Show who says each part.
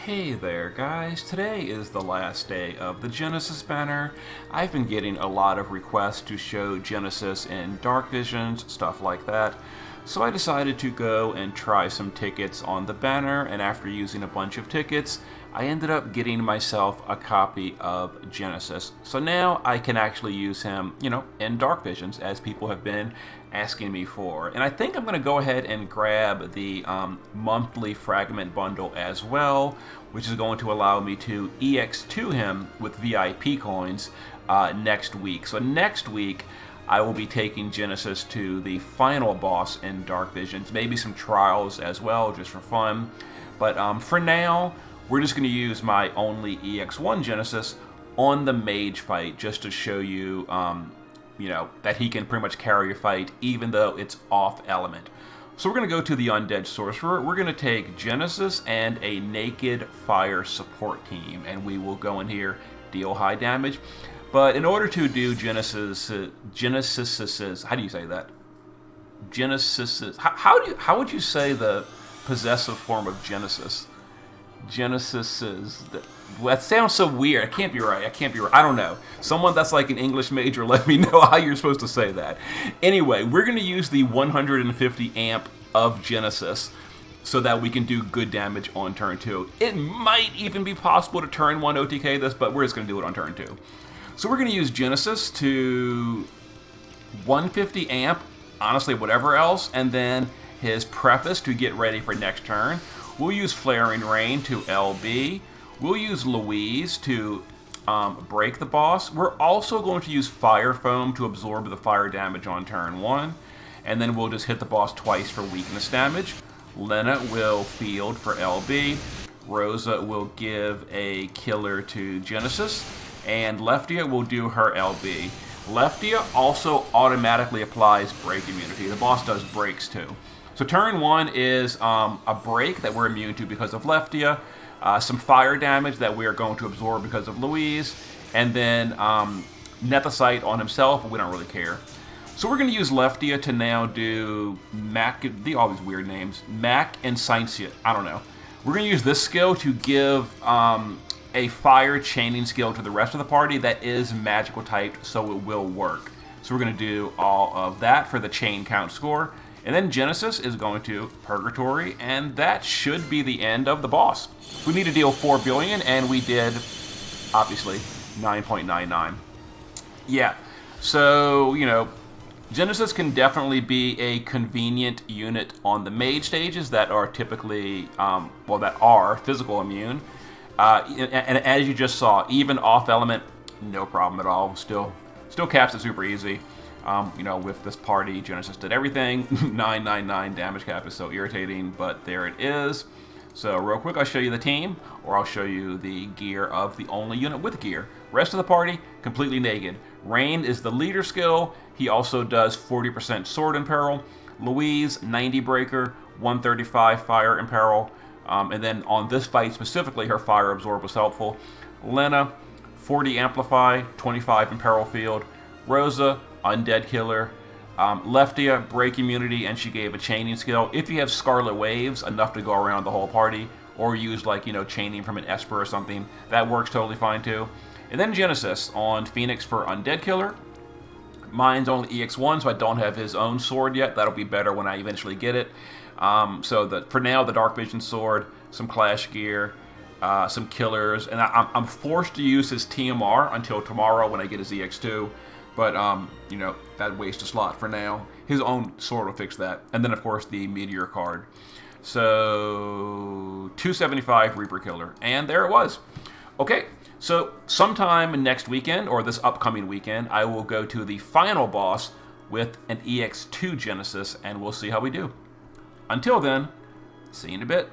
Speaker 1: Hey there guys, today is the last day of the Genesis banner. I've been getting a lot of requests to show Genesis in Dark Visions, stuff like that. So I decided to go and try some tickets on the banner, and after using a bunch of tickets, I ended up getting myself a copy of Genesis. So now I can actually use him, in Dark Visions, as people have been asking me for. And I think I'm going to go ahead and grab the monthly fragment bundle as well, which is going to allow me to EX2 him with VIP coins next week. So next week, I will be taking Genesis to the final boss in Dark Visions, maybe some trials as well, just for fun. But for now, we're just going to use my only EX1 Genesis on the mage fight, just to show you, that he can pretty much carry a fight, even though it's off element. So we're going to go to the Undead Sorcerer. We're going to take Genesis and a naked fire support team, and we will go in here, deal high damage. But in order to do Genesis, how do you say that? Genesis. How would you say the possessive form of Genesis? Genesis is. That sounds so weird. It can't be right. I don't know. Someone that's like an English major, let me know how you're supposed to say that. Anyway, we're going to use the 150 amp of Genesis so that we can do good damage on turn 2. It might even be possible to turn 1 OTK this, but we're just going to do it on turn 2. So we're going to use Genesis to 150 amp, honestly whatever else, and then his preface to get ready for next turn. We'll use Flaring Rain to LB. We'll use Louise to break the boss. We're also going to use Fire Foam to absorb the fire damage on turn 1. And then we'll just hit the boss twice for weakness damage. Lena will field for LB. Rosa will give a killer to Genesis. And Leftia will do her LB. Leftia also automatically applies break immunity. The boss does breaks too. So turn 1 is a break that we're immune to because of Leftia. Some fire damage that we are going to absorb because of Louise, and then Nethicite on himself, but we don't really care. So we're going to use Leftia to now do Mac, all these weird names, Mac and Scientia, I don't know. We're going to use this skill to give a fire chaining skill to the rest of the party that is magical typed, so it will work. So we're going to do all of that for the chain count score. And then Genesis is going to Purgatory, and that should be the end of the boss. We need to deal 4 billion, and we did, obviously, 9.99. Yeah, so, Genesis can definitely be a convenient unit on the mage stages that are typically, that are physical immune. And as you just saw, even off element, no problem at all. Still caps it super easy. With this party, Genesis did everything. 999 damage cap is so irritating, but there it is. So real quick, I'll show you the team, or I'll show you the gear of the only unit with gear. Rest of the party, completely naked. Rain is the leader skill. He also does 40% sword imperil. Louise, 90 breaker, 135 fire imperil. And then on this fight specifically, her fire absorb was helpful. Lena, 40 amplify, 25 imperil field. Rosa, Undead killer. Leftia, break immunity, and she gave a chaining skill. If you have Scarlet Waves, enough to go around the whole party, or use chaining from an Esper or something, that works totally fine too. And then Genesis on Phoenix for Undead killer. Mine's only EX1, so I don't have his own sword yet. That'll be better when I eventually get it. For now, the Dark Vision sword, some Clash gear, some killers, and I'm forced to use his TMR until tomorrow when I get his EX2. But, that wastes a slot for now. His own sword will fix that. And then, of course, the Meteor card. So, 275 Reaper Killer. And there it was. Okay, so sometime next weekend, or this upcoming weekend, I will go to the final boss with an EX2 Genesis, and we'll see how we do. Until then, see you in a bit.